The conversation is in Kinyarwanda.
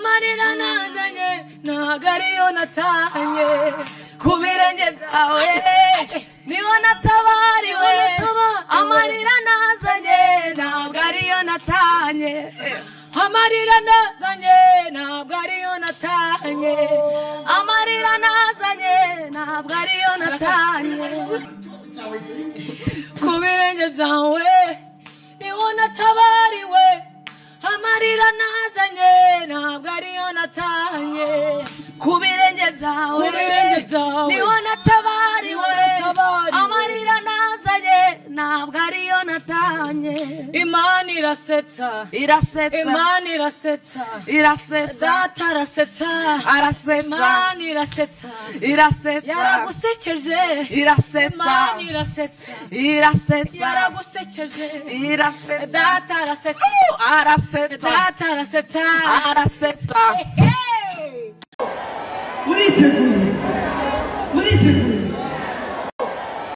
amarira nazanye ntabwo ariyo natanye ku birenge byawe niho natabariwe amarira nazanye ntabwo ariyo natanye amarira nazanye ntabwo ariyo natanye amarira nazanye ntabwo ariyo natanye ku birenge byawe niho natabariwe amarira nazanye ntabwo ariyo natanye ku birenge byawe niho natabariwe amarira nazanye ntabwo ariyo natanye Imana irasetsa Imana irasetsa Data arasetsa Imana irasetsa yaragusekeje Imana irasetsa yaragusekeje Data arasetsa Data arasetsa uriteguye